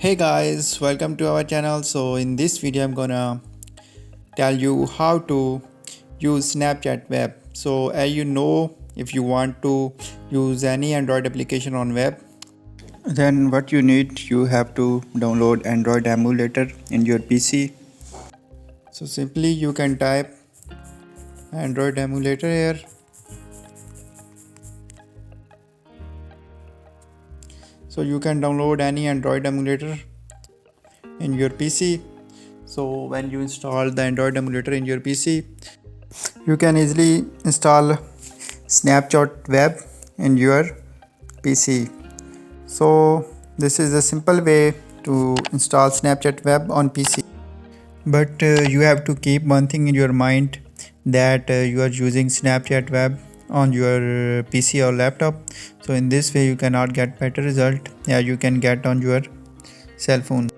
Hey guys, welcome to our channel. So in this video I'm gonna tell you how to use Snapchat web. So as you know, if you want to use any Android application on web, then what you have to download Android emulator in your PC. So simply you can type Android emulator here. So you can download any Android emulator in your PC. So when you install the Android emulator in your PC, you can easily install Snapchat web in your PC. So this is a simple way to install Snapchat web on PC. But you have to keep one thing in your mind that you are using Snapchat web on your PC or laptop. So in this way you cannot get better result. Yeah, you can get on your cell phone.